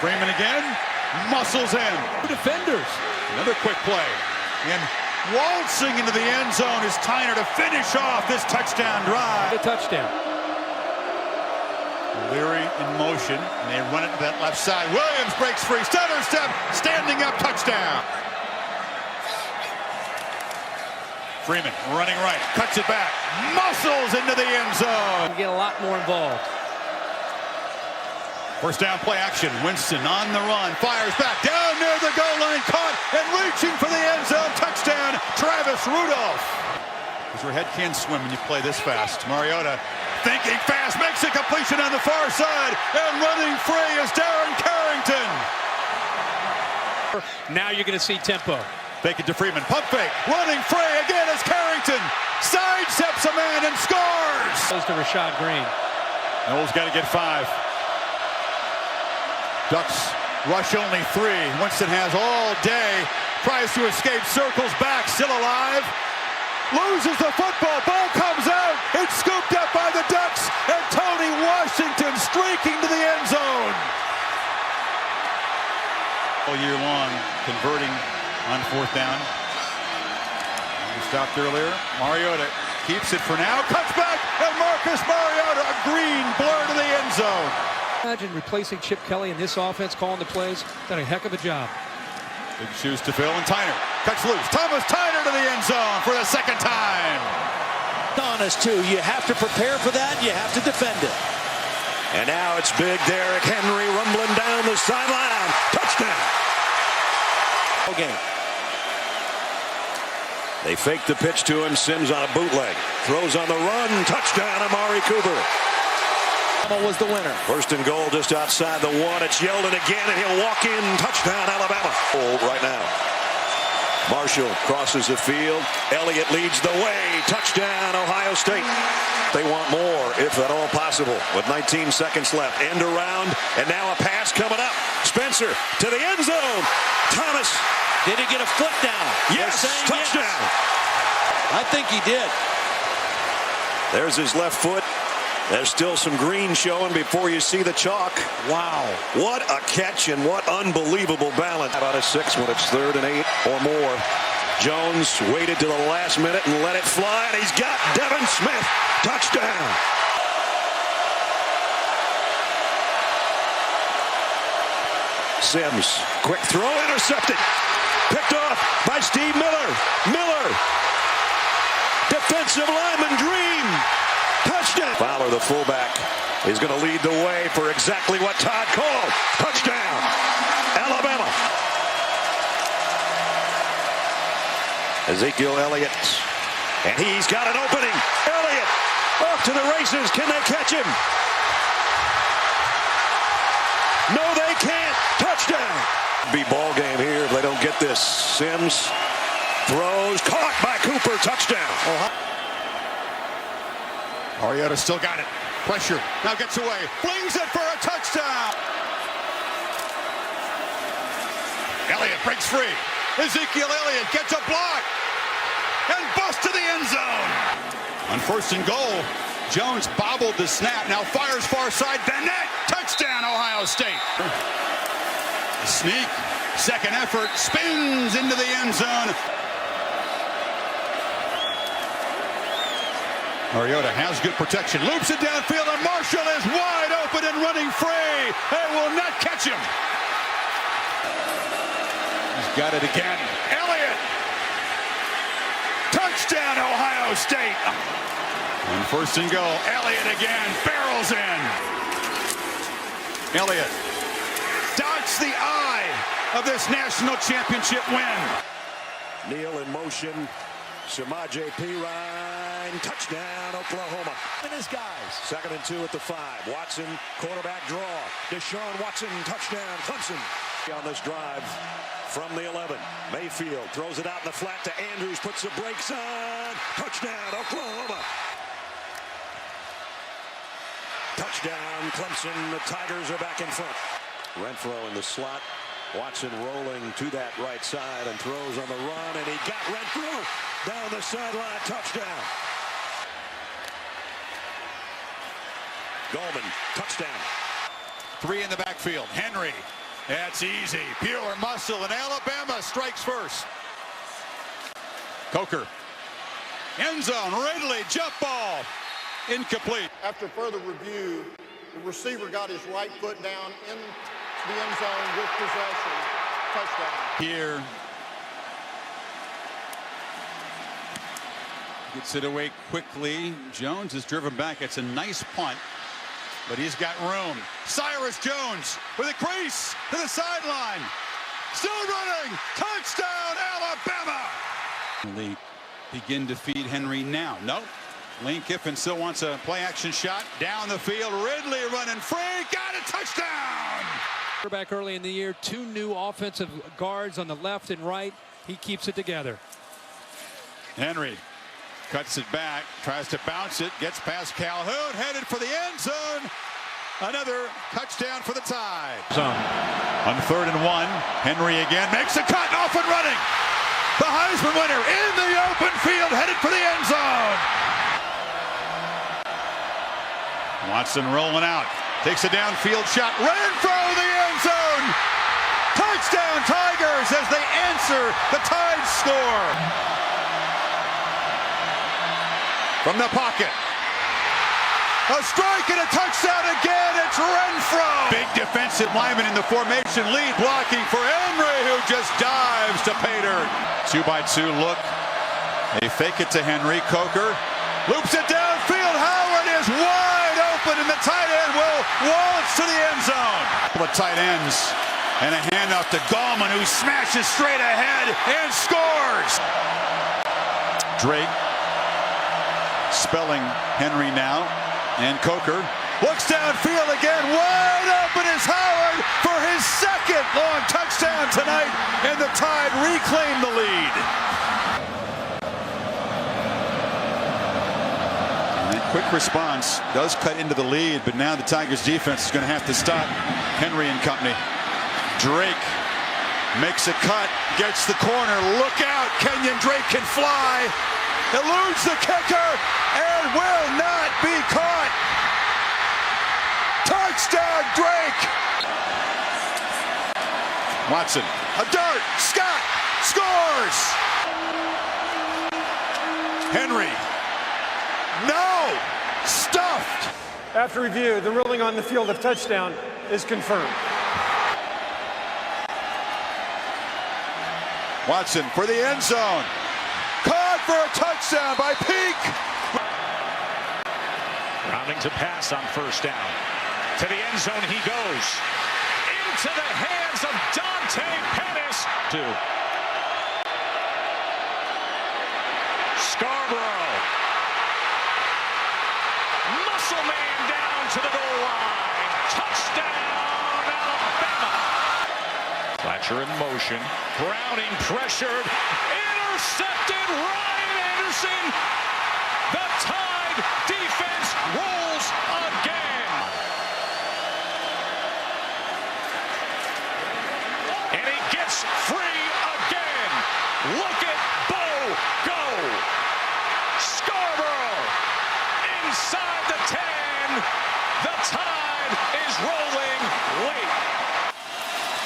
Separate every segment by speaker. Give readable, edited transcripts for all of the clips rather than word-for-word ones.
Speaker 1: Freeman again, muscles in.
Speaker 2: Defenders.
Speaker 1: Another quick play. And waltzing into the end zone is Tyner to finish off this touchdown drive.
Speaker 2: A touchdown.
Speaker 1: Leary in motion, and they run it to that left side. Williams breaks free, stutter step, standing up, touchdown. Freeman running right, cuts it back, muscles into the end zone.
Speaker 2: Get a lot more involved.
Speaker 1: First down play action. Winston on the run, fires back down near the goal line, caught and reaching for the end zone. Touchdown, Travis Rudolph. Because your head can swim when you play this fast. Mariota thinking fast, makes a completion on the far side, and running free is Darren Carrington.
Speaker 2: Now you're going to see tempo.
Speaker 1: Fake it to Freeman, pump fake, running free again is Carrington. Sidesteps a man and scores.
Speaker 2: Goes to Rashad Green.
Speaker 1: Knowles got to get 5. Ducks rush only 3. Winston has all day. Tries to escape, circles back, still alive. Loses the football, ball comes out. It's scooped up by the Ducks, and Tony Washington streaking to the end zone. All year long, converting on 4th down. We stopped earlier. Mariota keeps it for now, cuts back, and Marcus Mariota, a green blur to the end zone.
Speaker 2: Imagine replacing Chip Kelly in this offense, calling the plays. Done a heck of a job.
Speaker 1: Big shoes to fill, and Tyner cuts loose. Thomas Tyner to the end zone for the second time.
Speaker 3: Honest, too. You have to prepare for that. You have to defend it. And now it's big Derrick Henry rumbling down the sideline. Touchdown. Okay. They fake the pitch to him. Sims on a bootleg. Throws on the run. Touchdown, Amari Cooper. Was the winner. First and goal just outside the 1. It's Yeldon again, and he'll walk in. Touchdown, Alabama. Right now. Marshall crosses the field. Elliott leads the way. Touchdown, Ohio State. They want more, if at all possible, with 19 seconds left. End around, and now a pass coming up. Spencer to the end zone. Thomas. Did he get a foot down? Yes, touchdown. Yes. I think he did. There's his left foot. There's still some green showing before you see the chalk. Wow. What a catch and what unbelievable balance. About a 6 when it's 3rd and 8 or more. Jones waited to the last minute and let it fly, and he's got Devin Smith. Touchdown. Sims, quick throw, intercepted. Picked off by Steve Miller. Miller. Defensive lineman dream. Touchdown. Fowler, the fullback, is going to lead the way for exactly what Todd called. Touchdown. Alabama. Ezekiel Elliott. And he's got an opening. Elliott off to the races. Can they catch him? No, they can't. Touchdown. Be ball game here if they don't get this. Sims throws. Caught by Cooper. Touchdown.
Speaker 1: Mariota still got it. Pressure. Now gets away. Flings it for a touchdown. Elliott breaks free. Ezekiel Elliott gets a block. And busts to the end zone. On 1st and goal, Jones bobbled the snap. Now fires far side. Bennett. Touchdown, Ohio State. The sneak. Second effort. Spins into the end zone. Mariota has good protection, loops it downfield, and Marshall is wide open and running free. They will not catch him. He's got it again. Elliott. Touchdown, Ohio State. On 1st and goal, Elliott again, barrels in. Elliott dots the eye of this national championship win.
Speaker 3: Neal in motion. Samaje Perine, touchdown, Oklahoma. And his guys. 2nd and 2 at the 5. Watson, quarterback draw. Deshaun Watson, touchdown, Clemson. On this drive from the 11. Mayfield throws it out in the flat to Andrews, puts the brakes on. Touchdown, Oklahoma. Touchdown, Clemson. The Tigers are back in front. Renfro in the slot. Watson rolling to that right side and throws on the run, and he got Renfro down the sideline. Touchdown. Goldman, touchdown.
Speaker 1: 3 in the backfield. Henry That's easy. Pure muscle, and Alabama strikes first. Coker. End zone. Ridley. Jump ball. Incomplete.
Speaker 4: After further review, the receiver got his right foot down in the end zone with possession. Touchdown.
Speaker 1: Here. Gets it away quickly. Jones is driven back. It's a nice punt, but he's got room. Cyrus Jones with a crease to the sideline. Still running. Touchdown, Alabama. They begin to feed Henry now. Nope. Lane Kiffin still wants a play-action shot. Down the field. Ridley running free. Got a touchdown.
Speaker 2: Back early in the year, 2 new offensive guards on the left and right. He keeps it together.
Speaker 1: Henry cuts it back, tries to bounce it, gets past Calhoun, headed for the end zone. Another touchdown for the Tide. On 3rd and 1, Henry again makes a cut, off and running. The Heisman winner in the open field, headed for the end zone. Watson rolling out, takes a downfield shot, Renfro the end zone. Touchdown Tigers as they answer the Tide score. From the pocket. A strike and a touchdown again. It's Renfro. Big defensive lineman in the formation lead, blocking for Henry, who just dives to pay dirt. 2-by-2 look. They fake it to Henry. Coker loops it downfield. Howard is wide open, and the tight end will waltz to the end zone. The tight ends. And a handoff to Gallman, who smashes straight ahead and scores. Drake spelling Henry now, and Coker looks downfield again. Wide open is Howard for his 2nd long touchdown tonight, and the Tide reclaim the lead. And quick response does cut into the lead, but now the Tigers defense is going to have to stop Henry and company. Drake makes a cut, gets the corner. Look out, Kenyon Drake can fly. Eludes the kicker and will not be caught. Touchdown, Drake. Watson, a dart. Scott scores. Henry. No. Stuffed.
Speaker 5: After review, the ruling on the field of touchdown is confirmed.
Speaker 1: Watson for the end zone. Caught for a touchdown by Peak.
Speaker 6: Rounding to pass on 1st down. To the end zone he goes. Into the hands of Dante Pettis. 2. Scarborough. Muscle man down to the goal line. Touchdown, Alabama. Fletcher in motion. Browning pressured. Intercepted. Ryan Anderson. The Tide defense rolls again. And he gets free again. Look at Bo go. Scarborough inside the 10. The Tide is rolling late.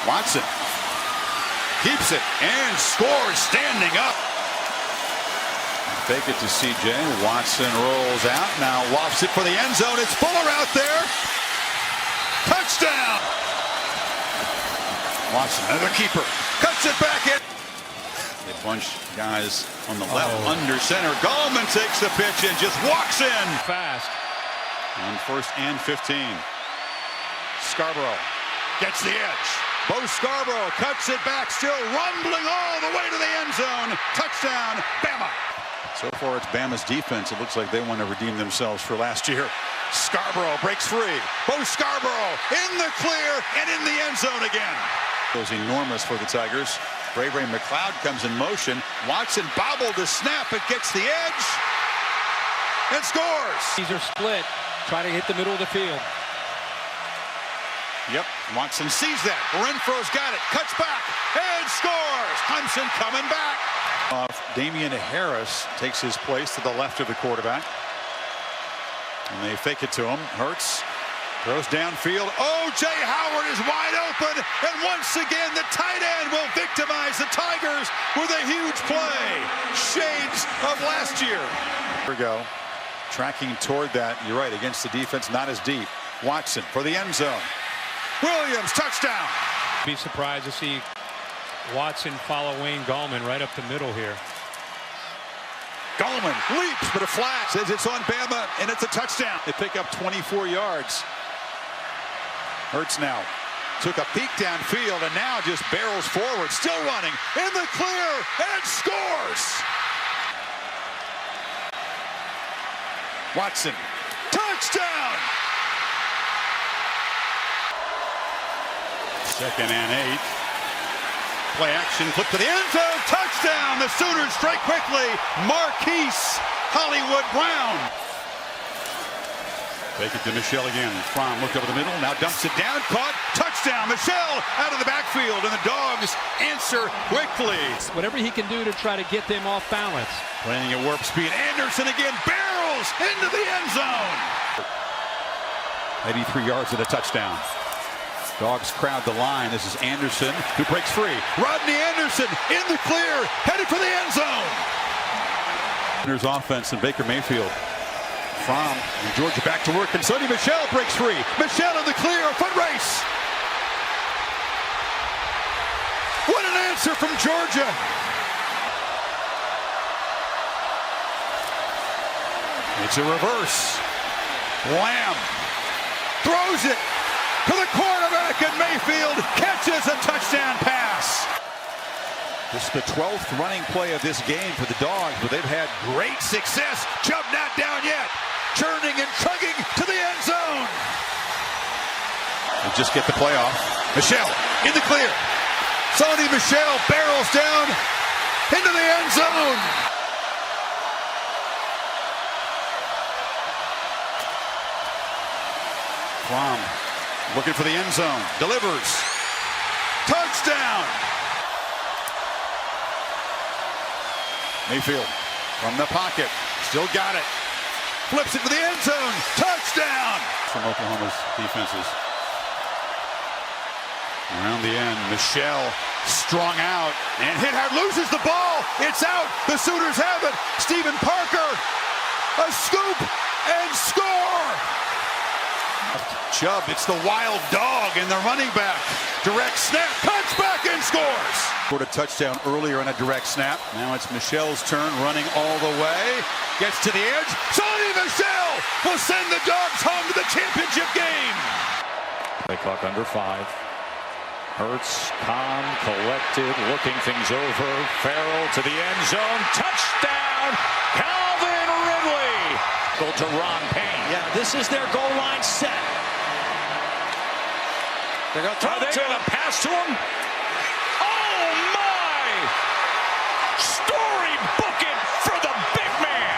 Speaker 1: Watson keeps it and scores standing up. Fake it to CJ. Watson rolls out. Now lofts it for the end zone. It's Fuller out there. Touchdown. Watson, another keeper. Cuts it back in. A bunch of guys on the left under center. Gallman takes the pitch and just walks in.
Speaker 2: Fast.
Speaker 1: On 1st and 15. Scarborough gets the edge. Bo Scarborough cuts it back, still rumbling all the way to the end zone. Touchdown, Bama. So far, it's Bama's defense. It looks like they want to redeem themselves for last year. Scarborough breaks free. Bo Scarborough in the clear and in the end zone again. It was enormous for the Tigers. Ray McLeod comes in motion. Watson bobbled the snap. It gets the edge and scores.
Speaker 2: These are split. Try to hit the middle of the field.
Speaker 1: Yep, Watson sees that. Renfro's got it. Cuts back and scores. Clemson coming back. Damian Harris takes his place to the left of the quarterback. And they fake it to him. Hurts Throws downfield. O.J. Howard is wide open. And once again, the tight end will victimize the Tigers with a huge play. Shades of last year. Here we go. Tracking toward that. You're right. Against the defense, not as deep. Watson for the end zone. Williams, touchdown.
Speaker 2: Be surprised to see Watson follow Wayne Gallman right up the middle here.
Speaker 1: Gallman leaps, but a flag says it's on Bama, and it's a touchdown. They pick up 24 yards. Hurts now. Took a peek downfield, and now just barrels forward. Still running, in the clear, and scores! Watson, touchdown! 2nd and 8. Play action, flip to the end zone, touchdown! The Sooners strike quickly. Marquise Hollywood Brown. Take it to Michelle again. Fromm looked over the middle, now dumps it down, caught, touchdown. Michelle out of the backfield, and the Dogs answer quickly.
Speaker 2: Whatever he can do to try to get them off balance.
Speaker 1: Playing at warp speed, Anderson again barrels into the end zone. 83 yards and a touchdown. Dogs crowd the line. This is Anderson who breaks free. Rodney Anderson in the clear, headed for the end zone. There's offense and Baker Mayfield. Fromm and Georgia back to work, and Sonny Michel breaks free. Michel in the clear, a foot race. What an answer from Georgia. It's a reverse. Lamb throws it to the quarterback, and Mayfield catches a touchdown pass. This is the 12th running play of this game for the Dogs, but they've had great success. Chubb not down yet. Churning and chugging to the end zone. They just get the playoff. Michel in the clear. Sonny Michel barrels down into the end zone. Fromm looking for the end zone. Delivers. Touchdown. Mayfield from the pocket. Still got it. Flips it to the end zone. Touchdown. From Oklahoma's defenses. Around the end, Michel strung out and hit hard, loses the ball. It's out. The Sooners have it. Stephen Parker, a scoop and score. Chubb, it's the wild dog and the running back. Direct snap, cuts back and scores. Scored a touchdown earlier on a direct snap. Now it's Michel's turn, running all the way. Gets to the edge. Sonny Michel will send the Dogs home to the championship game.
Speaker 6: Play clock under 5. Hurts, calm, collected, looking things over. Farrell to the end zone. Touchdown, Calvin Ridley. Go to Ron Payne.
Speaker 3: Yeah, this is their goal line set. They're going to throw it to him.
Speaker 6: Pass to him. Oh, my! Storybook it for the big man.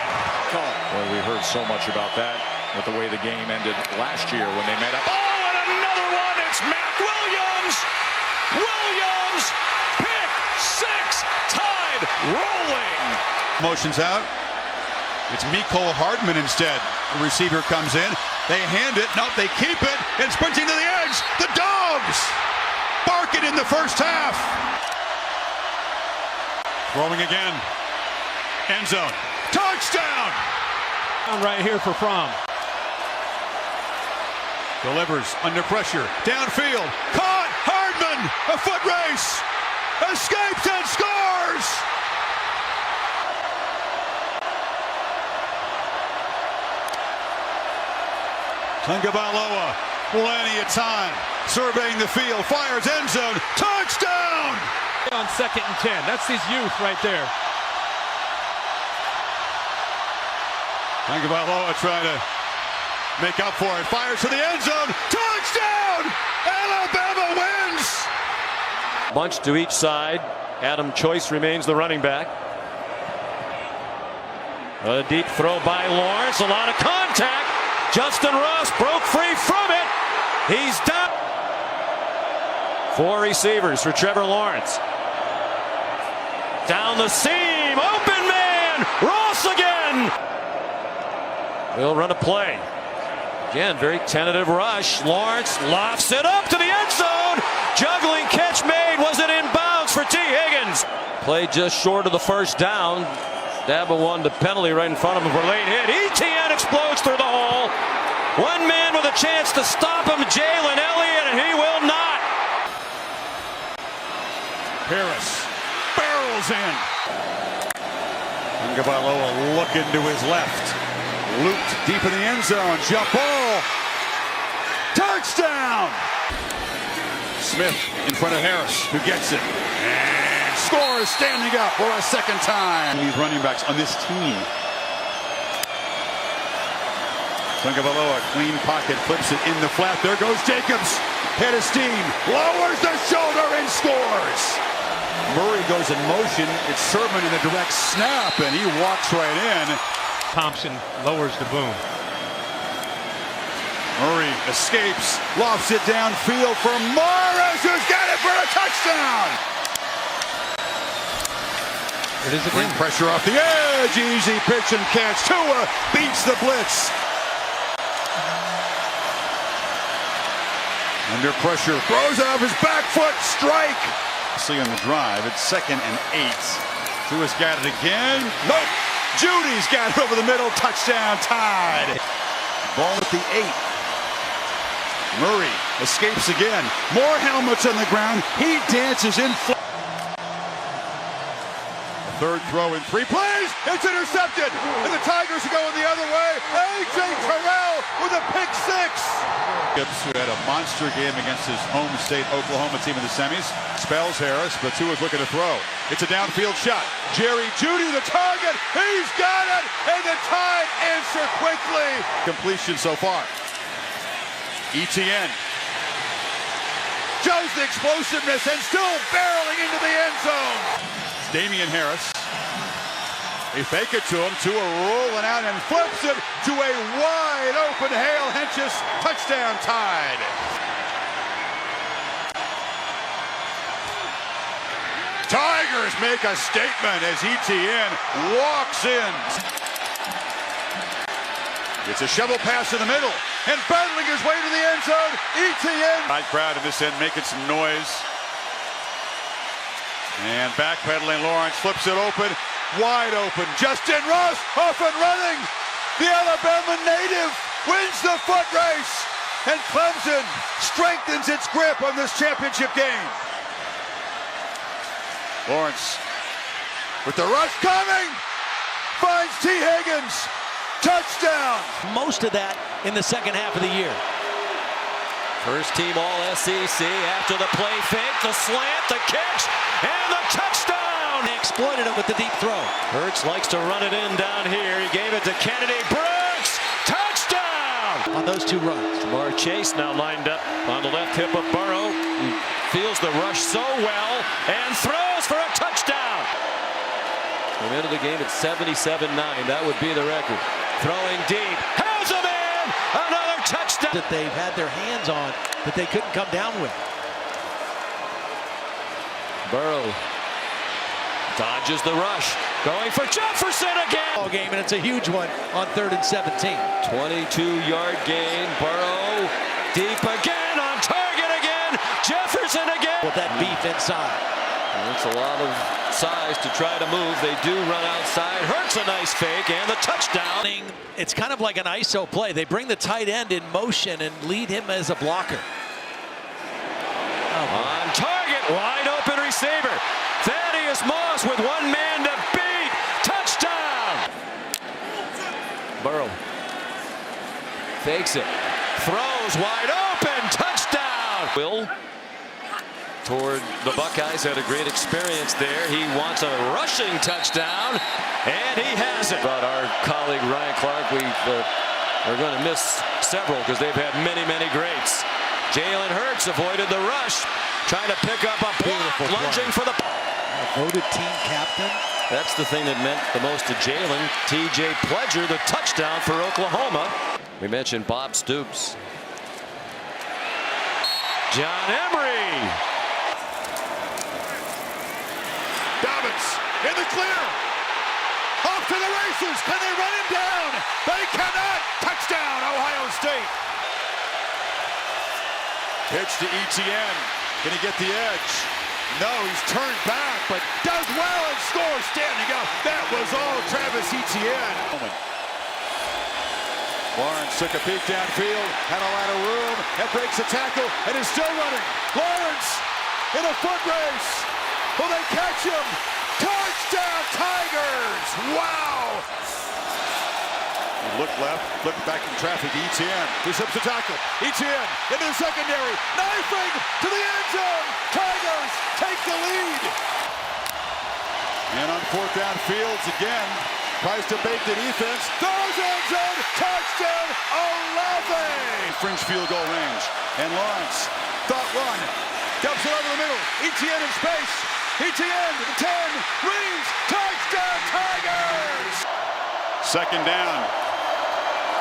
Speaker 6: Well, we heard so much about that with the way the game ended last year when they met up. Oh, and another one. It's Mac Williams. Williams, pick 6, Tide rolling.
Speaker 1: Motion's out. It's Mecole Hardman instead. The receiver comes in. They hand it. Nope, they keep it. And sprinting to the edge. The Dogs bark it in the first half. Throwing again. End zone. Touchdown.
Speaker 2: Right here for Fromm.
Speaker 1: Delivers under pressure. Downfield. Caught. Hardman. A foot race. Escapes and scores. Tagovailoa, plenty of time, surveying the field, fires end zone, touchdown!
Speaker 2: On 2nd and 10, that's his youth right there.
Speaker 1: Tagovailoa trying to make up for it, fires to the end zone, touchdown! Alabama wins!
Speaker 7: Bunch to each side. Adam Choice remains the running back. A deep throw by Lawrence, a lot of contact. Justin Ross broke free from it. He's done. 4 receivers for Trevor Lawrence. Down the seam, open man, Ross again. They'll run a play. Again, very tentative rush. Lawrence lofts it up to the end zone. Juggling catch made. Was it in bounds for T. Higgins? Played just short of the first down. Dabo won the penalty right in front of him for a late hit. ETN explodes through the hole. One man with a chance to stop him, Jalen Elliott, and he will not.
Speaker 1: Harris barrels in. Tagovailoa looking to his left. Looped deep in the end zone. Jump ball. Touchdown! Smith in front of Harris, who gets it. And scores standing up for a second time. These running backs on this team. Tagovailoa, clean pocket, flips it in the flat. There goes Jacobs. Head of steam. Lowers the shoulder and scores. Murray goes in motion. It's Sherman in the direct snap, and he walks right in.
Speaker 5: Thompson lowers the boom.
Speaker 1: Murray escapes, lofts it downfield for Morris, who's got it for a touchdown.
Speaker 5: It is
Speaker 1: Bring pressure off the edge. Easy pitch and catch. Tua beats the blitz. Under pressure, throws it off his back foot. Strike. See on the drive, it's 2nd and 8. Tua's got it again. Nope. Judy's got it over the middle. Touchdown, tied. Ball at the 8. Murray escapes again. More helmets on the ground. He dances in. Third throw in 3 plays. It's intercepted. And the Tigers are going the other way. A.J. Terrell with a pick 6. Gibbs, who had a monster game against his home state Oklahoma team in the semis, spells Harris, but Tua's looking to throw. It's a downfield shot. Jerry Jeudy, the target. He's got it. And the Tide answer quickly. Completion so far. ETN. Shows the explosiveness and still barreling into the end zone. Damian Harris. They fake it to him. Tua rolling out and flips it to a wide open Hale Henches. Touchdown, Tide. Tigers make a statement as ETN walks in. It's a shovel pass in the middle and battling his way to the end zone. ETN. Tide crowd in this end making some noise. And backpedaling Lawrence flips it open. Wide open. Justin Ross off and running. The Alabama native wins the foot race. And Clemson strengthens its grip on this championship game. Lawrence with the rush coming. Finds T. Higgins. Touchdown.
Speaker 8: Most of that in the second half of the year.
Speaker 7: First team All-SEC after the play fake, the slant, the catch, and the touchdown.
Speaker 8: They exploited it with the deep throw.
Speaker 7: Hurts likes to run it in down here. He gave it to Kennedy Brooks. Touchdown!
Speaker 8: On those 2 runs.
Speaker 7: Jamar Chase now lined up on the left hip of Burrow. He feels the rush so well and throws for a touchdown. From the end of the game, it's 77-9. That would be the record. Throwing deep. Has him in! Another touchdown!
Speaker 8: That they've had their hands on that they couldn't come down with.
Speaker 7: Burrow dodges the rush. Going for Jefferson again!
Speaker 8: Ball game, and it's a huge one on 3rd and 17.
Speaker 7: 22-yard gain. Burrow deep again, on target again. Jefferson again.
Speaker 8: With that beef inside.
Speaker 7: It's a lot of size to try to move. They do run outside. Hurts a nice fake and the touchdown.
Speaker 8: It's kind of like an ISO play. They bring the tight end in motion and lead him as a blocker.
Speaker 7: On target, wide open receiver. Thaddeus Moss with one man to beat. Touchdown. Burrow fakes it. Throws wide open. Touchdown. Will toward the Buckeyes, had a great experience there. He wants a rushing touchdown, and he has it. But our colleague Ryan Clark, we are going to miss several because they've had many, many greats. Jalen Hurts avoided the rush, trying to pick up a block, lunging for the
Speaker 8: voted team captain.
Speaker 7: That's the thing that meant the most to Jalen. T.J. Pledger, the touchdown for Oklahoma. We mentioned Bob Stoops. John Emery.
Speaker 1: Dobbins in the clear. Off to the races. Can they run him down? They cannot. Touchdown, Ohio State. Pitch to Etienne. Can he get the edge? No, he's turned back, but does well and scores. Standing up. That was all Travis Etienne. Lawrence took a peek downfield, had a lot of room, and breaks a tackle, and is still running. Lawrence in a foot race. Will they catch him? Touchdown, Tigers! Wow! He looked left, looked back in traffic. Etienne, he slips the tackle. Etienne into the secondary, knifing to the end zone. Tigers take the lead. And on fourth down fields again, tries to bait the defense. Throws end zone, touchdown, 11. Fringe field goal range. And Lawrence, thought run, dumps it over the middle. Etienne in space. Etienne to the 10, Reeves, touchdown, Tigers! Second down.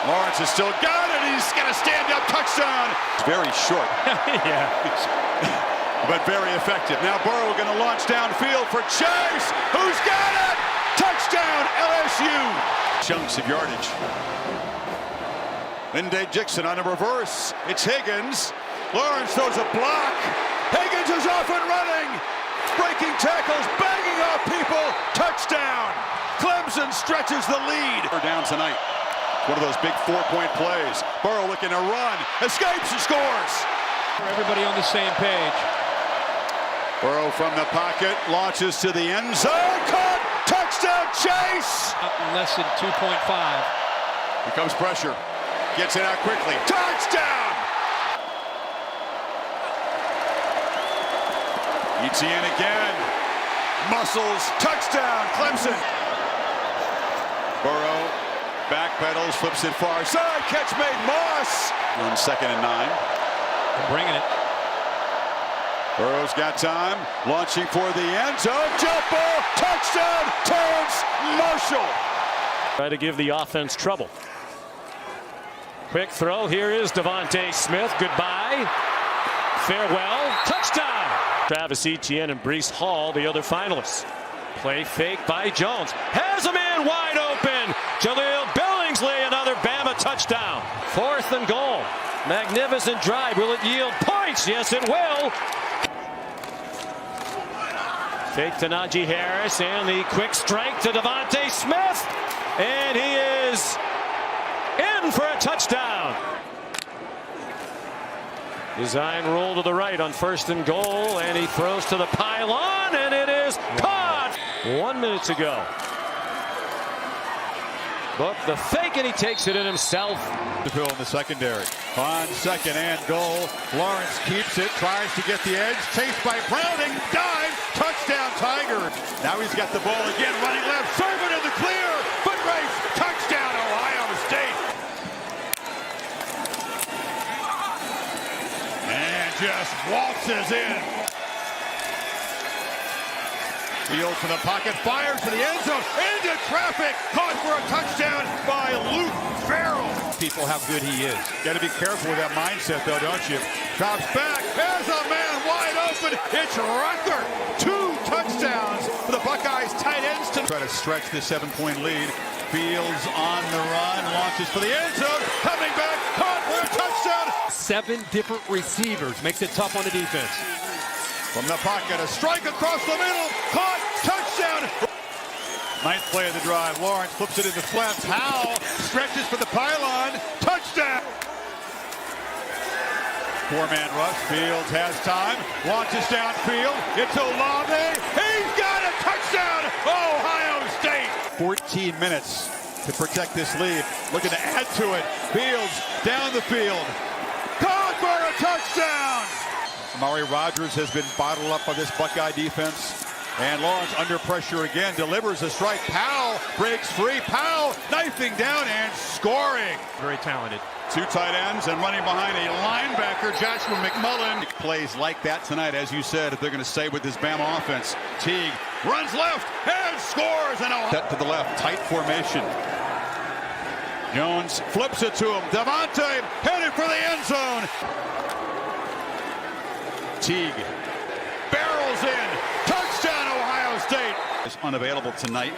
Speaker 1: Lawrence has still got it. He's got a stand-up touchdown. It's very short.
Speaker 5: Yeah.
Speaker 1: But very effective. Now Burrow going to launch downfield for Chase. Who's got it? Touchdown, LSU. Chunks of yardage. Linday Dixon on a reverse. It's Higgins. Lawrence throws a block. Higgins is off and running. Breaking tackles, banging off people. Touchdown. Clemson stretches the lead. We're down tonight. One of those big 4-point plays. Burrow looking to run. Escapes and scores.
Speaker 2: Everybody on the same page.
Speaker 1: Burrow from the pocket. Launches to the end zone. Caught. Touchdown, Chase.
Speaker 2: Less than 2.5.
Speaker 1: Here comes pressure. Gets it out quickly. Touchdown. Etienne again. Muscles. Touchdown, Clemson. Burrow backpedals, flips it far side. Catch made. Moss on 2nd and 9.
Speaker 2: Bringing it.
Speaker 1: Burrow's got time. Launching for the end zone. Jump ball. Touchdown, Terrence Marshall.
Speaker 9: Try to give the offense trouble. Quick throw. Here is Devontae Smith. Goodbye. Farewell. Touchdown. Travis Etienne and Breece Hall, the other finalists. Play fake by Jones. Has him in wide open. Jaleel Billingsley, another Bama touchdown. 4th and goal. Magnificent drive. Will it yield points? Yes, it will. Fake to Najee Harris and the quick strike to Devontae Smith. And he is in for a touchdown. Design roll to the right on 1st and goal, and he throws to the pylon, and it is caught 1 minute to go. Book the fake, and he takes it in himself.
Speaker 1: In the secondary. On 2nd and goal. Lawrence keeps it, tries to get the edge. Chased by Browning. Dive. Touchdown, Tigers. Now he's got the ball again, running left. Servant in the clear. Foot race. Touchdown, Ohio State. And just waltzes in. Field from the pocket, fires to the end zone, into traffic, caught for a touchdown by Luke Farrell. People, how good he is. Got to be careful with that mindset, though, don't you? Drops back, has a man wide open. It's Rucker. 2 touchdowns for the Buckeyes tight ends to try to stretch this 7-point lead. Fields on the run, launches for the end zone, coming back, caught for a touchdown.
Speaker 2: 7 different receivers makes it tough on the defense.
Speaker 1: From the pocket, a strike across the middle, caught, touchdown. 9th play of the drive. Lawrence flips it into flat. Powell stretches for the pylon, touchdown. 4-man rush. Fields has time, launches downfield. It's Olave. He's got a touchdown. Ohio State. 14 minutes to protect this lead. Looking to add to it. Fields down the field. Caught for a touchdown. Amari Rodgers has been bottled up by this Buckeye defense. And Lawrence under pressure again, delivers a strike. Powell breaks free. Powell knifing down and scoring.
Speaker 2: Very talented.
Speaker 1: 2 tight ends and running behind a linebacker, Joshua McMullen. Plays like that tonight, as you said, if they're going to stay with this Bama offense. Teague runs left and scores. And set to the left, tight formation. Jones flips it to him. Devontae headed for the end zone. Teague barrels in. Touchdown, Ohio State. Is unavailable tonight.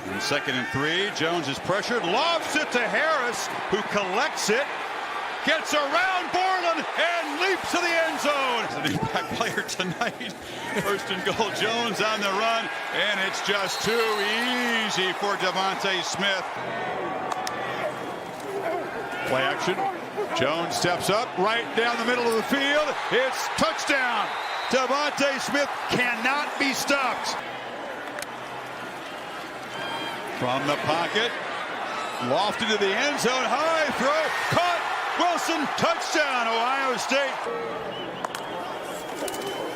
Speaker 1: And 2nd and 3. Jones is pressured, lofts it to Harris, who collects it, gets around Borland, and leaps to the end zone. He's an impact player tonight. 1st and goal, Jones on the run, and it's just too easy for Devontae Smith. Play action. Jones steps up, right down the middle of the field. It's touchdown. Devontae Smith cannot be stopped. From the pocket, lofted to the end zone, high throw, caught, Wilson, touchdown, Ohio State.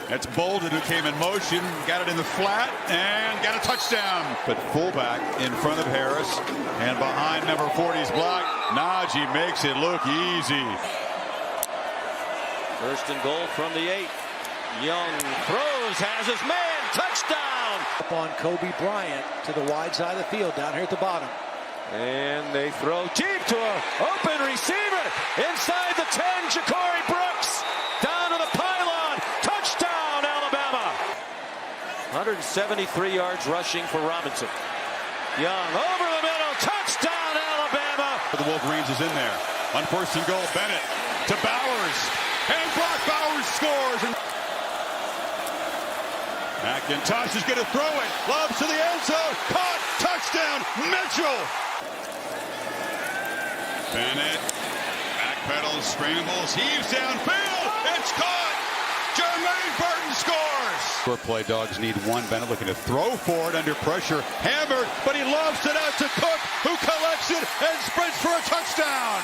Speaker 1: That's Bolden who came in motion, got it in the flat, and got a touchdown. But fullback in front of Harris, and behind number 40's block, Najee makes it look easy.
Speaker 8: 1st and goal from the 8. Young throws, has his man, touchdown! Up on Kobe Bryant to the wide side of the field, down here at the bottom. And they throw deep to an open receiver. Inside the 10, Ja'Cory Brooks. Down to the pylon. Touchdown, Alabama. 173 yards rushing for Robinson. Young over the middle. Touchdown, Alabama.
Speaker 1: The Wolverines is in there. On 1st and goal, Bennett to Bowers. And Brock Bowers scores. McIntosh is going to throw it. Lobs to the end zone. Caught. Touchdown. Mitchell. Bennett. Backpedals, scrambles, heaves downfield. It's caught. Jermaine Burton scores. Short play dogs need one. Bennett looking to throw for it under pressure. Hammered, but he lobs it out to Cook, who collects it and sprints for a touchdown.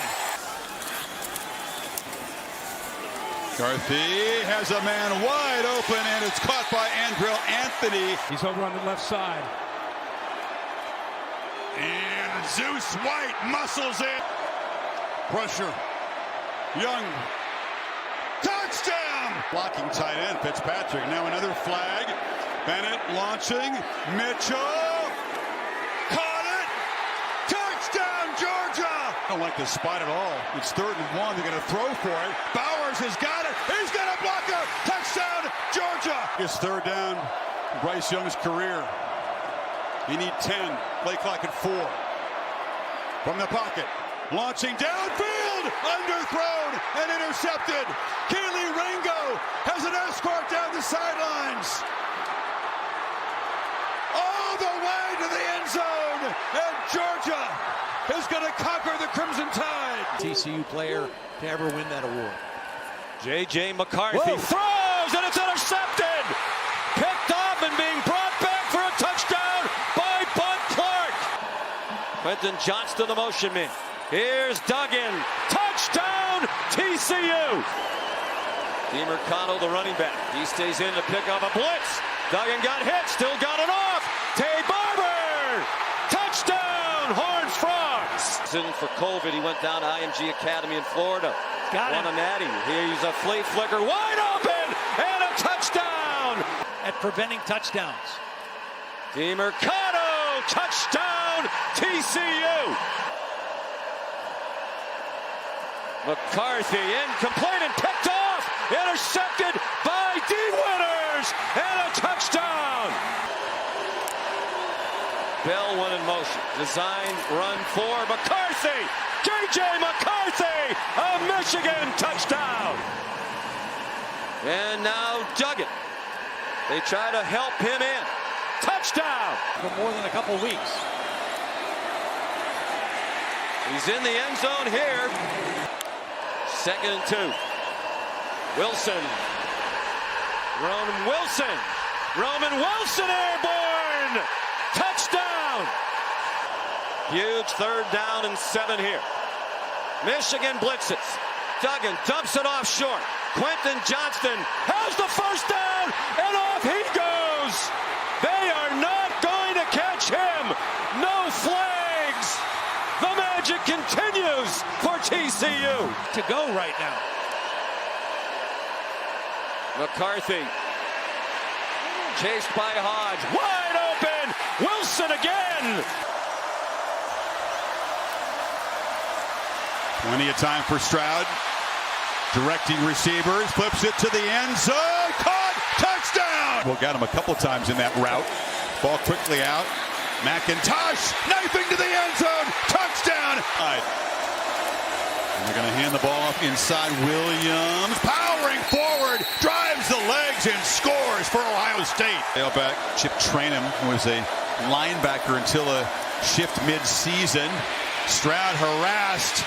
Speaker 1: Carthy has a man wide open, and it's caught by Andrell Anthony.
Speaker 2: He's over on the left side.
Speaker 1: And Zeus White muscles in. Pressure. Young. Touchdown! Blocking tight end, Fitzpatrick. Now another flag. Bennett launching. Mitchell. Caught it! Touchdown, Georgia! I don't like this spot at all. It's 3rd and 1. They're going to throw for it. Bowers has got it. He's got a blocker. Touchdown, Georgia! It's 3rd down. Bryce Young's career. He needs 10. Play clock at 4. From the pocket. Launching downfield. Underthrown and intercepted. Keely Ringo has an escort down the sidelines. All the way to the end zone. And Georgia is going to conquer the Crimson Tide.
Speaker 8: TCU player to ever win that award.
Speaker 7: J.J. McCarthy throws, and it's intercepted. Picked off and being brought back for a touchdown by Bud Clark. Quentin Johnston, the motion man. Here's Duggan. Touchdown, TCU. DeMarcano, the running back. He stays in to pick up a blitz. Duggan got hit, still got it off. Tay Barber. Touchdown, Horns Frogs. For COVID, he went down to IMG Academy in Florida. Won a natty. Here's a flea flicker, wide open, and a touchdown.
Speaker 8: At preventing touchdowns.
Speaker 7: DeMarcano, touchdown, TCU. McCarthy incomplete and picked off. Intercepted by D. Winters, and a touchdown. Bell went in motion. Design run for McCarthy. J.J. McCarthy, a Michigan touchdown. And now Duggan. They try to help him in. Touchdown.
Speaker 8: For more than a couple weeks.
Speaker 7: He's in the end zone here. 2nd and 2. Wilson. Roman Wilson. Roman Wilson airborne. Touchdown. Huge 3rd down and 7 here. Michigan blitzes. Duggan dumps it off short. Quentin Johnston has the 1st down, and off he goes. They are not going to catch him. No flags. The magic continues for TCU.
Speaker 8: To go right now.
Speaker 7: McCarthy. Chased by Hodge. Wide open. Wilson again.
Speaker 1: Plenty of time for Stroud. Directing receivers. Flips it to the end zone. Caught. Touchdown. Well, got him a couple times in that route. Ball quickly out. McIntosh knifing to the end zone. Touchdown. And they're going to hand the ball off inside. Williams powering forward, drives the legs and scores for Ohio State. Tailback Chip Trainum, who was a linebacker until a shift mid-season. Stroud harassed.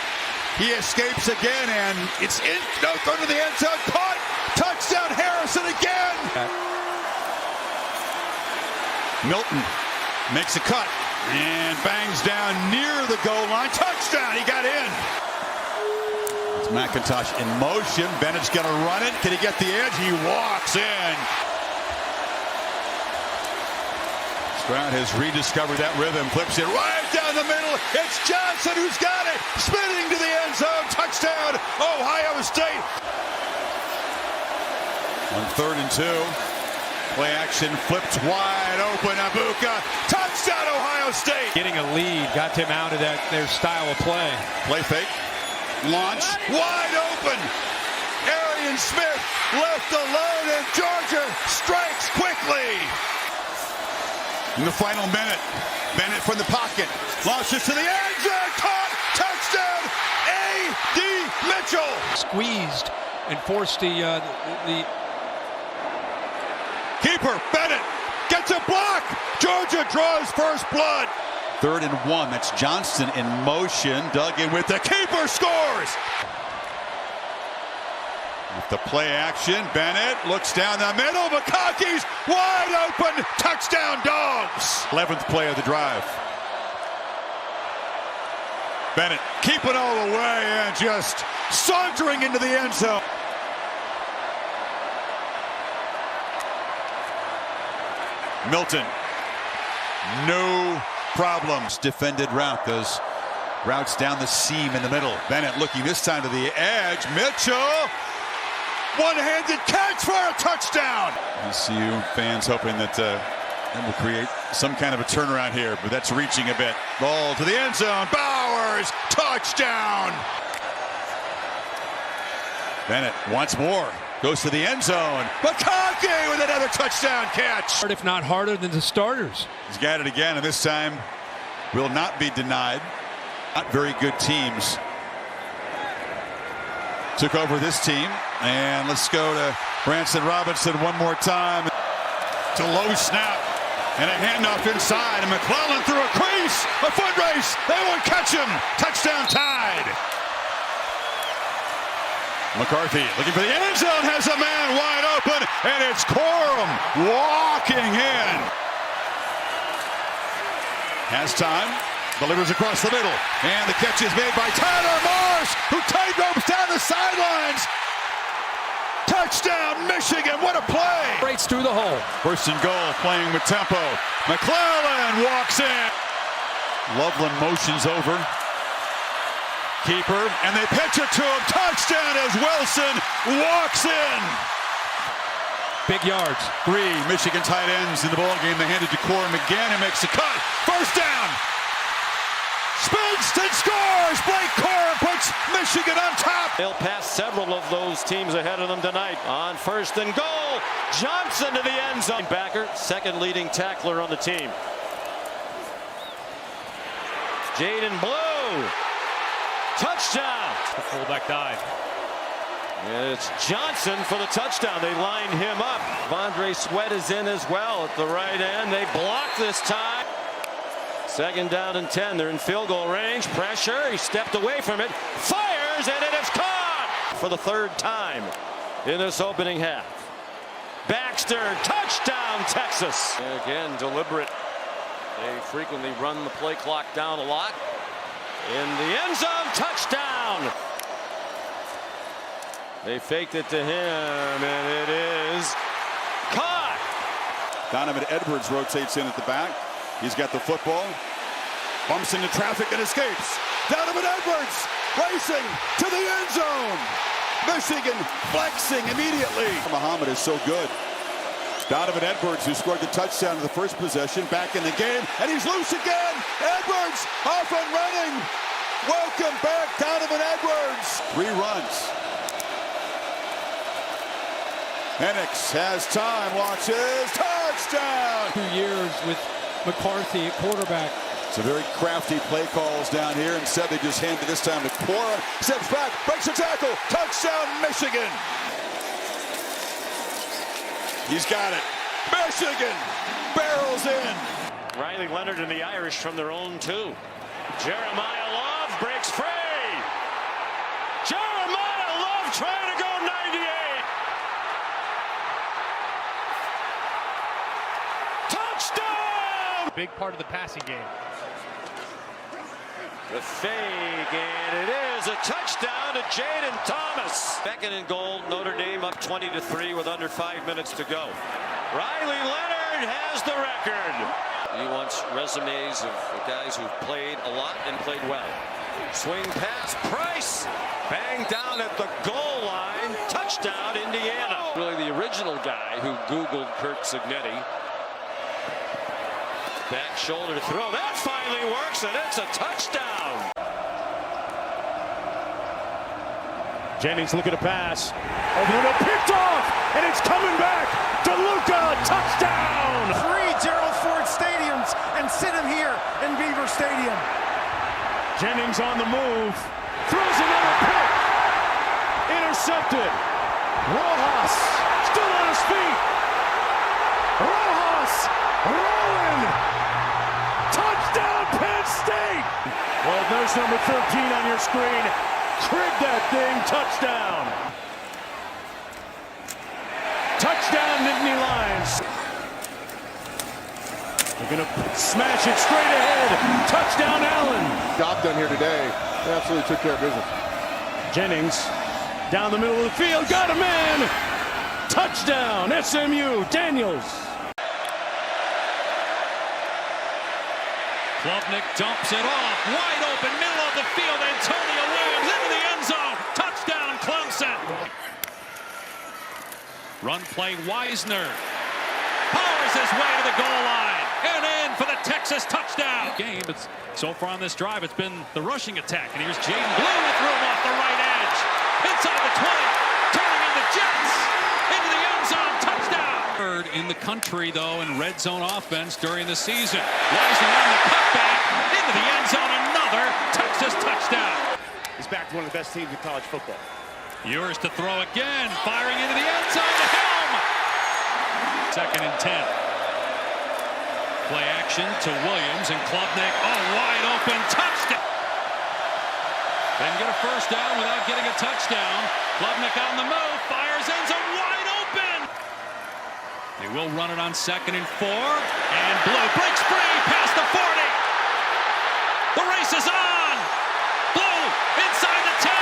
Speaker 1: He escapes again, and it's in. No, throw to the end zone. Caught. Touchdown Harrison again. Milton makes a cut and bangs down near the goal line. Touchdown. He got in. It's McIntosh in motion. Bennett's going to run it. Can he get the edge? He walks in. Stroud has rediscovered that rhythm. Flips it right down the middle. It's Johnson who's got it. Spinning to the end zone. Touchdown, Ohio State. On 3rd and 2. Play action flipped wide open. Abuka. Touchdown, Ohio State.
Speaker 2: Getting a lead got him out of their style of play.
Speaker 1: Play fake. Launch. Wide open. Arian Smith left alone, and Georgia strikes quickly. In the final minute, Bennett from the pocket. Launches to the end zone. Caught. Touchdown. A.D. Mitchell.
Speaker 2: Squeezed and forced the
Speaker 1: Keeper, Bennett, gets a block. Georgia draws first blood. 3rd and 1. That's Johnston in motion. Dug in with the keeper, scores. With the play action, Bennett looks down the middle. McConkey's wide open. Touchdown, Dogs. 11th play of the drive. Bennett keeping all the way and just sauntering into the end zone. Milton, no problems. Defended route. Those routes down the seam in the middle. Bennett looking this time to the edge. Mitchell, one-handed catch for a touchdown. LSU fans hoping that that will create some kind of a turnaround here, but that's reaching a bit. Ball to the end zone. Bowers, touchdown. Bennett once more goes to the end zone. McConkey with another touchdown catch.
Speaker 2: If not harder than the starters.
Speaker 1: He's got it again, and this time will not be denied. Not very good teams took over this team. And let's go to Branson Robinson one more time. It's a low snap and a handoff inside, and McClellan through a crease. A foot race. They won't catch him. Touchdown Tide. McCarthy looking for the end zone, has a man wide open, and it's Corum walking in. Has time, delivers across the middle, and the catch is made by Tyler Morris, who tight ropes down the sidelines. Touchdown, Michigan, what a play.
Speaker 2: Breaks through the hole.
Speaker 1: 1st and goal, playing with tempo. McClellan walks in. Loveland motions over. Keeper, and they pitch it to him. Touchdown as Wilson walks in.
Speaker 2: Big yards.
Speaker 1: 3 Michigan tight ends in the ballgame. They hand it to Corum again, and makes the cut. 1st down. Spins and scores. Blake Corum puts Michigan on top.
Speaker 8: They'll pass several of those teams ahead of them tonight. On 1st and goal, Johnson to the end zone. Backer, second leading tackler on the team. Jaden Blue. Touchdown.
Speaker 9: The fullback dive.
Speaker 8: It's Johnson for the touchdown. They line him up. Vondre Sweat is in as well at the right end. They block this time. 2nd down and 10. They're in field goal range. Pressure. He stepped away from it. Fires, and it is caught for the 3rd time in this opening half. Baxter, touchdown, Texas. Again, deliberate. They frequently run the play clock down a lot. In the end zone, touchdown. They faked it to him, and it is caught.
Speaker 1: Donovan Edwards rotates in at the back. He's got the football. Bumps into traffic and escapes. Donovan Edwards racing to the end zone. Michigan flexing immediately. Muhammad is so good. Donovan Edwards, who scored the touchdown in the first possession, back in the game, and he's loose again. Edwards off and running. Welcome back, Donovan Edwards. 3 runs. Penix has time, watches, touchdown.
Speaker 2: 2 years with McCarthy at quarterback.
Speaker 1: It's a very crafty play calls down here. Instead, they just hand it this time to Quora. Steps back, breaks the tackle. Touchdown, Michigan. He's got it. Michigan barrels in.
Speaker 9: Riley Leonard and the Irish from their own 2. Jeremiah Love breaks free. Jeremiah Love trying to go 98. Touchdown!
Speaker 5: Big part of the passing game.
Speaker 7: The fake, and it is a touchdown to Jaden Thomas. Second and goal, Notre Dame up 20-3 with under 5 minutes to go. Riley Leonard has the record. He wants resumes of guys who've played a lot and played well. Swing pass, Price, banged down at the goal line. Touchdown, Indiana. Really the original guy who Googled Kirk Cignetti. Back shoulder throw, that finally works, and it's a touchdown.
Speaker 9: Jennings looking to pass. Over the middle, picked off, and it's coming back. DeLuca, touchdown!
Speaker 5: 3 Gerald Ford stadiums and sit him here in Beaver Stadium.
Speaker 9: Jennings on the move, throws another pick. Intercepted. Rojas still on his feet. Rojas rolling. Touchdown, Penn State! Well, there's number 13 on your screen. Crig that thing, touchdown. Touchdown, Nittany Lions. They're going to smash it straight ahead. Touchdown, Allen.
Speaker 4: Job done here today. They absolutely took care of business.
Speaker 9: Jennings down the middle of the field. Got a man. Touchdown, SMU. Daniels.
Speaker 2: Klubnik dumps it off. Wide open, middle of the field. Antonio Williams into the end zone. Touchdown, Clemson. Run play, Wisner. Powers his way to the goal line. And in for the Texas touchdown. Game, but so far on this drive, it's been the rushing attack. And here's Jaden Blue with room off the right edge. Inside the 20. Turning into Jets. Into the end zone. Touchdown. Third in the country, though, in red zone offense during the season. Wisner on the cutback. Into the end zone. Another Texas touchdown.
Speaker 5: He's back to one of the best teams in college football.
Speaker 2: Ewers to throw again. Firing into the end zone. To Helm. 2nd and 10. Play action to Williams and Klubnik. Oh, wide open touchdown. Didn't get a first down without getting a touchdown. Klubnik on the move. Fires end zone wide open. They will run it on 2nd and 4. And Blue breaks free past the 40. The race is on. Blue inside the 10.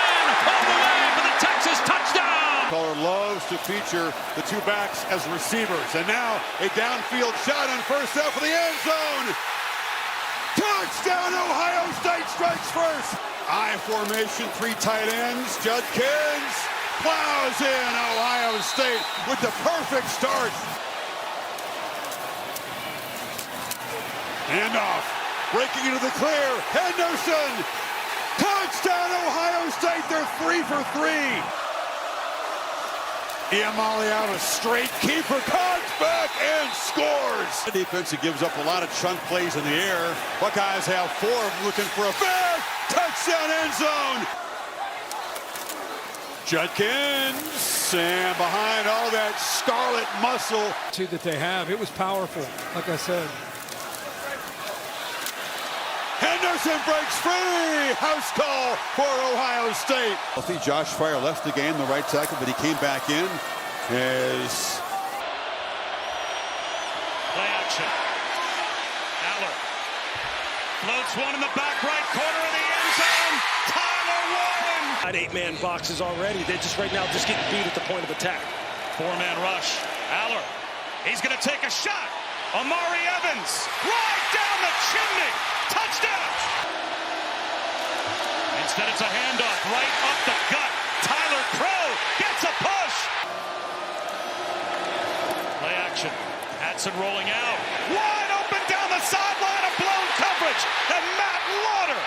Speaker 2: All the way for the Texas touchdown.
Speaker 1: Color loves to feature the 2 backs as receivers. And now a downfield shot on first down for the end zone. Touchdown, Ohio State strikes first. I formation, 3 tight ends. Judkins plows in Ohio State with the perfect start. Handoff, breaking into the clear. Henderson, touchdown, Ohio State. They're 3 for 3. Iamale out a straight keeper, cuts back and scores. The defense that gives up a lot of chunk plays in the air. Buckeyes have 4 of them looking for a big touchdown end zone. Judkins, and behind all that scarlet muscle.
Speaker 2: That they have, it was powerful, like I said.
Speaker 1: Henderson breaks free. House call for Ohio State. I think Josh Fryer left the game, the right tackle, but he came back in as
Speaker 9: Play action. Aller floats one in the back right corner of the end zone. Tyler Warren.
Speaker 5: 8-man boxes already. They're just right now just getting beat at the point of attack.
Speaker 9: 4-man rush. Aller. He's going to take a shot. Amari Evans. Right down the chimney. Touchdown! Instead, it's a handoff right up the gut. Tyler Crow gets a push. Play action. Hatson rolling out. Wide open down the sideline of blown coverage. And Matt Lauder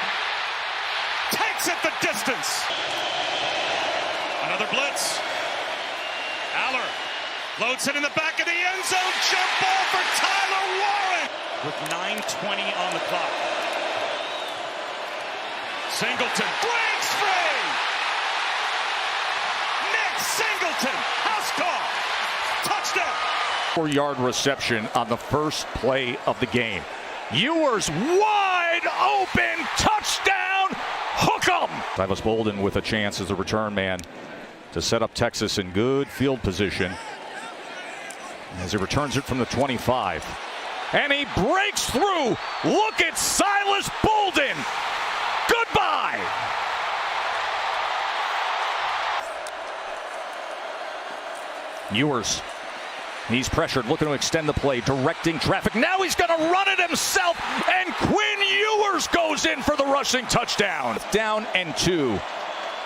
Speaker 9: takes it the distance. Another blitz. Aller loads it in the back of the end zone. Jump ball for Tyler Warren.
Speaker 2: with 9:20 on the clock. Singleton breaks free. Nick Singleton, house call, touchdown.
Speaker 6: 4-yard reception on the first play of the game. Ewers wide open, touchdown, hook 'em. Silas Bolden with a chance as the return man to set up Texas in good field position as he returns it from the 25. And he breaks through. Look at Silas Bolden. Goodbye. Ewers. He's pressured, looking to extend the play, directing traffic. Now he's going to run it himself, and Quinn Ewers goes in for the rushing touchdown. Down and 2.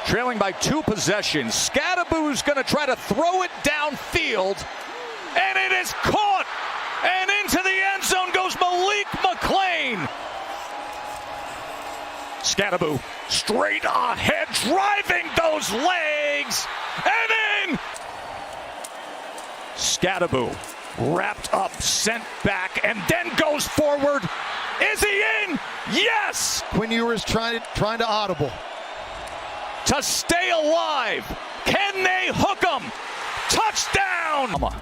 Speaker 6: Trailing by 2 possessions. Scadaboo's going to try to throw it downfield, and it is caught. And into the end zone goes Malik McClain. Scadaboo straight ahead, driving those legs, and in. Scadaboo wrapped up, sent back, and then goes forward. Is he in? Yes!
Speaker 5: Quinn Ewers trying to audible.
Speaker 6: To stay alive. Can they hook him? Touchdown!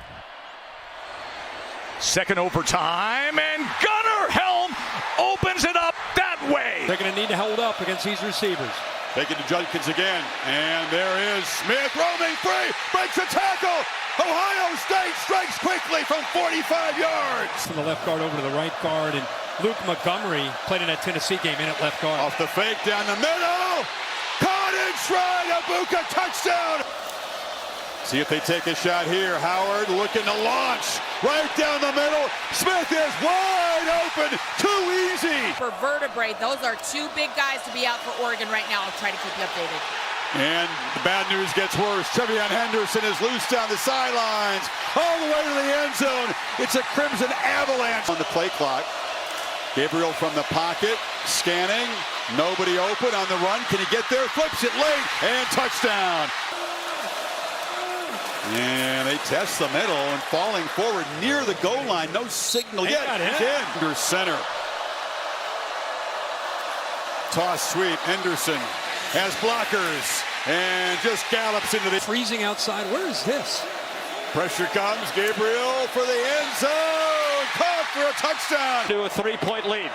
Speaker 6: Second overtime, and Gunnar Helm opens it up that way.
Speaker 8: They're going to need to hold up against these receivers.
Speaker 1: Taking to Judkins again, and there is Smith roaming free, breaks a tackle. Ohio State strikes quickly from 45 yards.
Speaker 8: From the left guard over to the right guard, and Luke Montgomery played in that Tennessee game in at left guard.
Speaker 1: Off the fake down the middle, caught in stride, Abuka touchdown. See if they take a shot here. Howard looking to launch right down the middle. Smith is wide open, too easy.
Speaker 10: For vertebrae, those are 2 big guys to be out for Oregon right now. I'll try to keep you updated.
Speaker 1: And the bad news gets worse. Trevion Henderson is loose down the sidelines, all the way to the end zone. It's a Crimson avalanche on the play clock. Gabriel from the pocket, scanning, nobody open on the run. Can he get there? Flips it late, and touchdown. And they test the middle and falling forward near the goal line. No signal yet. He's in. Under center. Toss sweep. Henderson has blockers and just gallops into the
Speaker 8: Freezing outside. Where is this?
Speaker 1: pressure comes. Gabriel for the end zone. Caught for a touchdown.
Speaker 9: To a 3-point lead.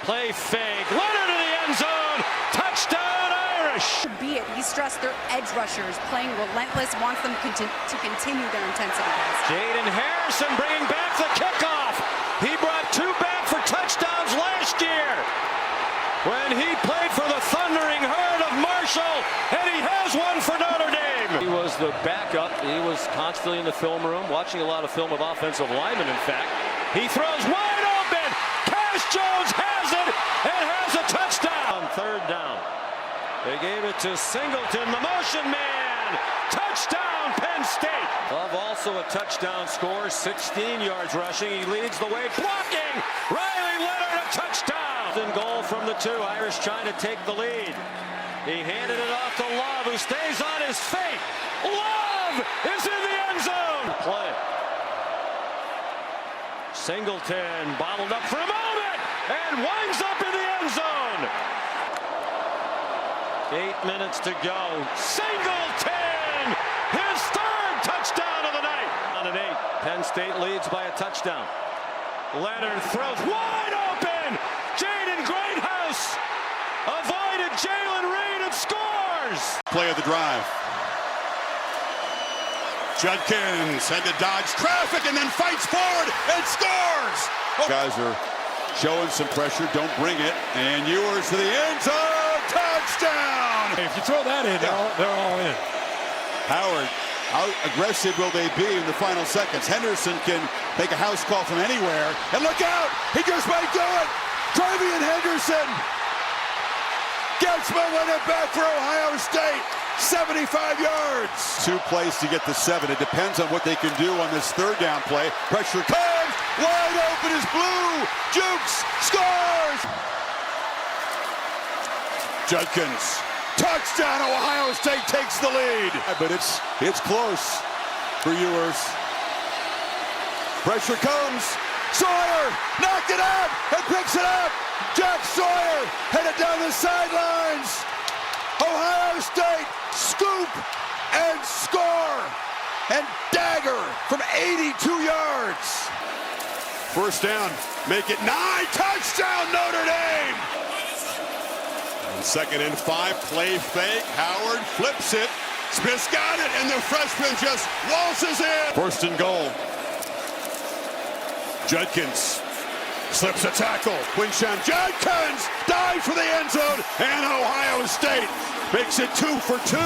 Speaker 9: Play fake. Leonard to the end zone. Touchdown Irish.
Speaker 11: Be it. He stressed their edge rushers playing relentless, wants them to continue their intensity.
Speaker 9: Jaden Harrison bringing back the kickoff. He brought 2 back for touchdowns last year when he played for the Thundering Herd of Marshall, and he has one for Notre Dame.
Speaker 7: He was the backup. He was constantly in the film room, watching a lot of film of offensive linemen, in fact.
Speaker 9: He throws wide open. Cash Jones has it and has a touchdown.
Speaker 7: On 3rd down. They gave it to Singleton, the motion man. Touchdown, Penn State. Love also a touchdown score, 16 yards rushing. He leads the way, blocking. Riley Leonard, a touchdown. In goal from the 2. Irish trying to take the lead. He handed it off to Love, who stays on his feet. Love is in the end zone. Play. Singleton bottled up for a moment and winds up in the end zone. 8 minutes to go. Singleton, his 3rd touchdown of the night. On an 8, Penn State leads by a touchdown. Leonard throws wide open. Jaden Greathouse avoided Jalen Reed and scores.
Speaker 1: Play of the drive. Judkins had to dodge traffic and then fights forward and scores. Guys are showing some pressure. Don't bring it. And Ewers to the end zone. Touchdown!
Speaker 8: If you throw that in, they're all in.
Speaker 1: Howard, how aggressive will they be in the final seconds? Henderson can make a house call from anywhere. And look out! He just might do it! Trevion Henderson gets momentum back for Ohio State. 75 yards. 2 plays to get the 7. It depends on what they can do on this 3rd down play. Pressure comes. Wide open is Blue. Jukes scores. Judkins. Touchdown. Ohio State takes the lead. But it's close for Ewers. Pressure comes. Sawyer knocked it out and picks it up. Jack Sawyer headed down the sidelines. Ohio State scoop and score and dagger from 82 yards. First down, make it 9, touchdown Notre Dame. And 2nd and 5, play fake. Howard flips it. Smith's got it, and the freshman just waltzes in. 1st and goal. Judkins slips a tackle. Quinshon Judkins dives for the end zone, and Ohio State makes it 2 for 2.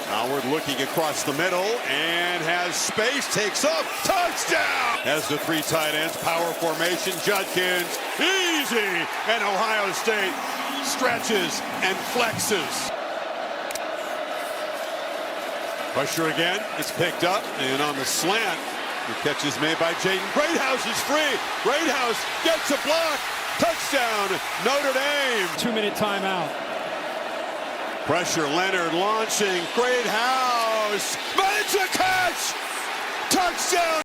Speaker 1: Howard looking across the middle and has space, takes up, touchdown! Has the 3 tight ends, power formation, Judkins, easy! And Ohio State stretches and flexes. Pressure again, it's picked up, and on the slant, the catch is made by Jaden. Greathouse is free. Greathouse gets a block. Touchdown, Notre Dame.
Speaker 5: 2-minute timeout.
Speaker 1: Pressure, Leonard launching. Greathouse. But it's a catch. Touchdown.